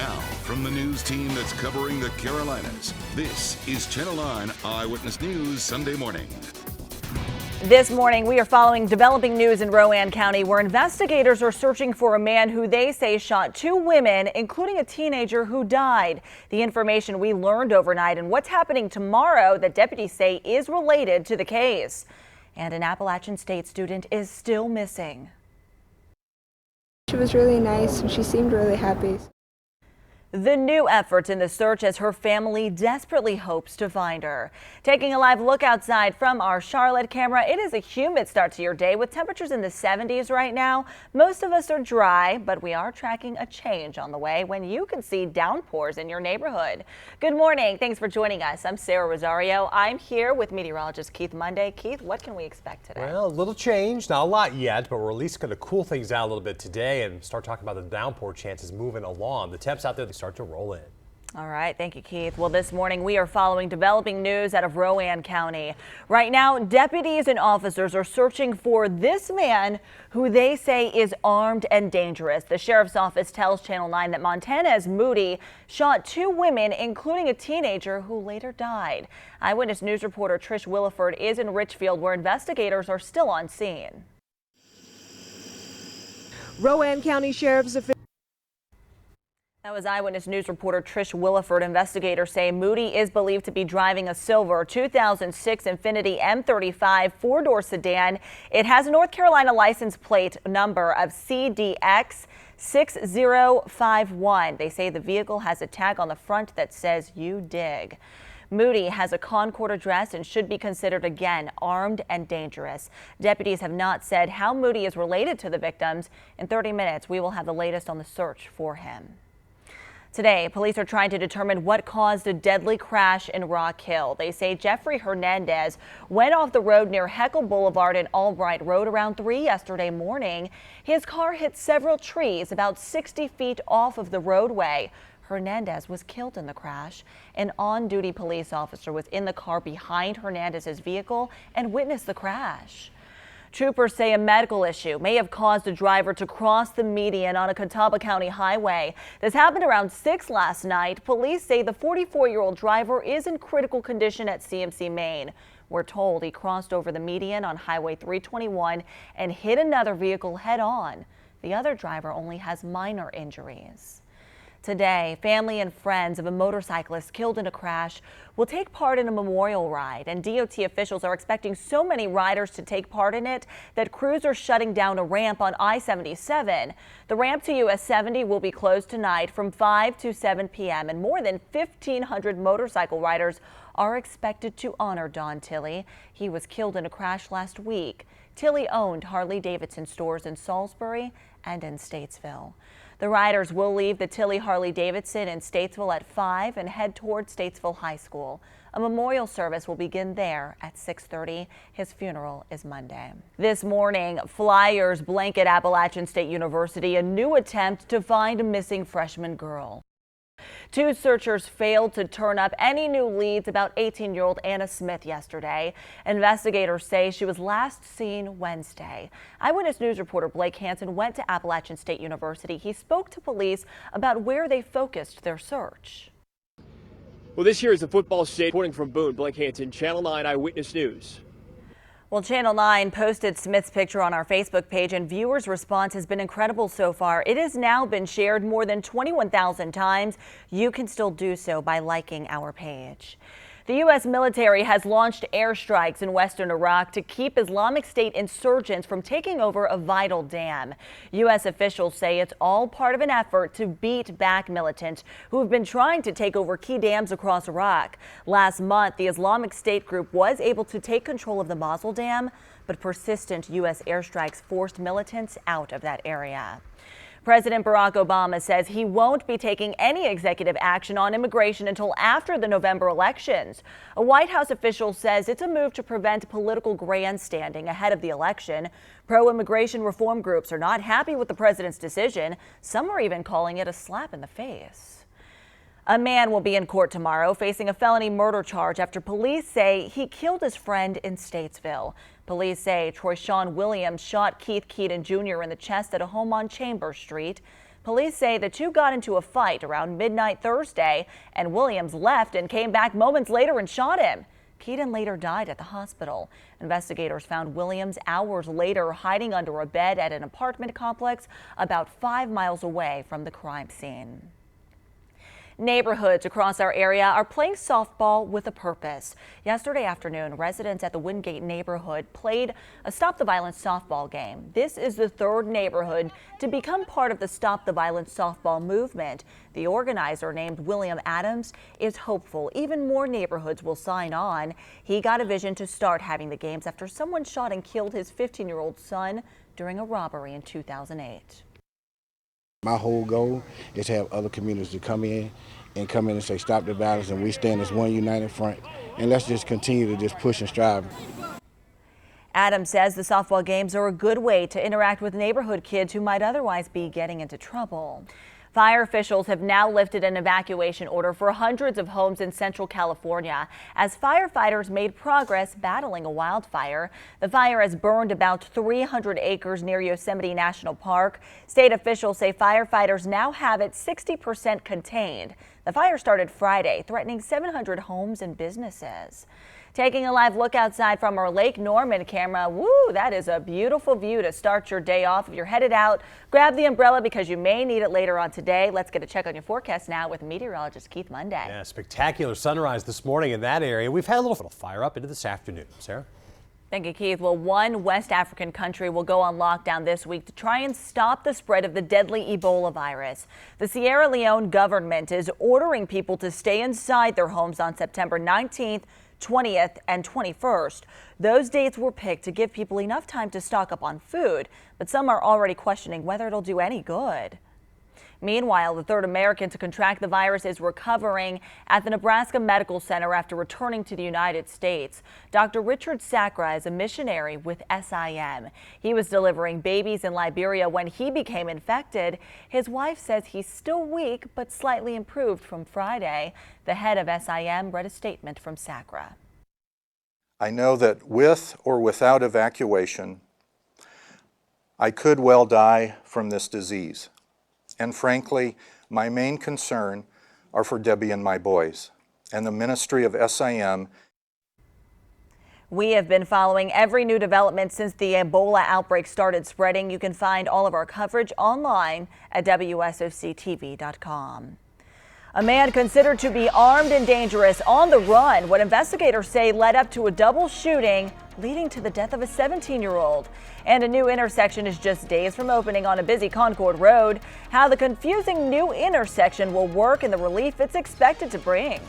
Now, from the news team that's covering the Carolinas, this is Channel 9 Eyewitness News Sunday morning. This morning, we are following developing news in Rowan County where investigators are searching for a man who they say shot two women, including a teenager who died. The information we learned overnight and what's happening tomorrow that deputies say is related to the case. And an Appalachian State student is still missing. She was really nice and she seemed really happy. The new efforts in the search as her family desperately hopes to find her. Taking a live look outside from our Charlotte camera, it is a humid start to your day with temperatures in the 70s right now. Most of us are dry, but we are tracking a change on the way when you can see downpours in your neighborhood. Good morning. Thanks for joining us. I'm Sarah Rosario. I'm here with meteorologist Keith Monday. Keith, what can we expect today? Well, a little change, not a lot yet, but we're at least going to cool things out a little bit today and start talking about the downpour chances moving along. The temps out there, start to roll in. All right. Thank you, Keith. Well, this morning we are following developing news out of Rowan County. Right now, deputies and officers are searching for this man who they say is armed and dangerous. The sheriff's office tells Channel 9 that Montana's Moody shot two women, including a teenager who later died. Eyewitness News reporter Trish Williford is in Richfield where investigators are still on scene. Rowan County Sheriff's officials. That was Eyewitness News reporter Trish Williford. Investigators say Moody is believed to be driving a silver 2006 Infiniti M35 four-door sedan. It has a North Carolina license plate number of CDX 6051. They say the vehicle has a tag on the front that says "You dig." Moody has a Concord address and should be considered again armed and dangerous. Deputies have not said how Moody is related to the victims. In 30 minutes, we will have the latest on the search for him. Today, police are trying to determine what caused a deadly crash in Rock Hill. They say Jeffrey Hernandez went off the road near Heckle Boulevard and Albright Road around 3 yesterday morning. His car hit several trees about 60 feet off of the roadway. Hernandez was killed in the crash. An on-duty police officer was in the car behind Hernandez's vehicle and witnessed the crash. Troopers say a medical issue may have caused the driver to cross the median on a Catawba County highway. This happened around 6 last night. Police say the 44-year-old driver is in critical condition at CMC Maine. We're told he crossed over the median on Highway 321 and hit another vehicle head-on. The other driver only has minor injuries. Today, family and friends of a motorcyclist killed in a crash will take part in a memorial ride, and DOT officials are expecting so many riders to take part in it that crews are shutting down a ramp on I-77. The ramp to US 70 will be closed tonight from 5 to 7 p.m. and more than 1,500 motorcycle riders are expected to honor Don Tilley. He was killed in a crash last week. Tilley owned Harley-Davidson stores in Salisbury and in Statesville. The riders will leave the Tilley Harley-Davidson in Statesville at 5 and head toward Statesville High School. A memorial service will begin there at 6:30. His funeral is Monday. This morning, flyers blanket Appalachian State University, a new attempt to find a missing freshman girl. Two searchers failed to turn up any new leads about 18-year-old Anna Smith yesterday. Investigators say she was last seen Wednesday. Eyewitness News reporter Blake Hansen went to Appalachian State University. He spoke to police about where they focused their search. Well, this here is the football state. Reporting from Boone, Blake Hansen, Channel 9 Eyewitness News. Well, Channel 9 posted Smith's picture on our Facebook page, and viewers' response has been incredible so far. It has now been shared more than 21,000 times. You can still do so by liking our page. The U.S. military has launched airstrikes in western Iraq to keep Islamic State insurgents from taking over a vital dam. U.S. officials say it's all part of an effort to beat back militants who have been trying to take over key dams across Iraq. Last month, the Islamic State group was able to take control of the Mosul Dam, but persistent U.S. airstrikes forced militants out of that area. President Barack Obama says he won't be taking any executive action on immigration until after the November elections. A White House official says it's a move to prevent political grandstanding ahead of the election. Pro-immigration reform groups are not happy with the president's decision. Some are even calling it a slap in the face. A man will be in court tomorrow facing a felony murder charge after police say he killed his friend in Statesville. Police say Troy Sean Williams shot Keith Keaton Jr. in the chest at a home on Chambers Street. Police say the two got into a fight around midnight Thursday, and Williams left and came back moments later and shot him. Keaton later died at the hospital. Investigators found Williams hours later hiding under a bed at an apartment complex about 5 miles away from the crime scene. Neighborhoods across our area are playing softball with a purpose. Yesterday afternoon, residents at the Wingate neighborhood played a Stop the Violence softball game. This is the third neighborhood to become part of the Stop the Violence softball movement. The organizer, named William Adams, is hopeful even more neighborhoods will sign on. He got a vision to start having the games after someone shot and killed his 15-year-old son during a robbery in 2008. My whole goal is to have other communities to come in and say stop the violence, and we stand as one united front, and let's just continue to just push and strive. Adams says the softball games are a good way to interact with neighborhood kids who might otherwise be getting into trouble. Fire officials have now lifted an evacuation order for hundreds of homes in Central California as firefighters made progress battling a wildfire. The fire has burned about 300 acres near Yosemite National Park. State officials say firefighters now have it 60% contained. The fire started Friday, threatening 700 homes and businesses. Taking a live look outside from our Lake Norman camera. Woo, that is a beautiful view to start your day off. If you're headed out, grab the umbrella because you may need it later on today. Let's get a check on your forecast now with meteorologist Keith Monday. Yeah, spectacular sunrise this morning in that area. We've had a little fire up into this afternoon. Sarah? Thank you, Keith. Well, one West African country will go on lockdown this week to try and stop the spread of the deadly Ebola virus. The Sierra Leone government is ordering people to stay inside their homes on September 19th, 20th and 21st. Those dates were picked to give people enough time to stock up on food, but some are already questioning whether it'll do any good. Meanwhile, the third American to contract the virus is recovering at the Nebraska Medical Center after returning to the United States. Dr. Richard Sacra is a missionary with SIM. He was delivering babies in Liberia when he became infected. His wife says he's still weak but slightly improved from Friday. The head of SIM read a statement from Sacra. I know that with or without evacuation, I could well die from this disease. And frankly, my main concern are for Debbie and my boys and the ministry of SIM. We have been following every new development since the Ebola outbreak started spreading. You can find all of our coverage online at WSOCTV.com. A man considered to be armed and dangerous on the run, what investigators say led up to a double shooting leading to the death of a 17-year-old. And a new intersection is just days from opening on a busy Concord road. How the confusing new intersection will work and the relief it's expected to bring.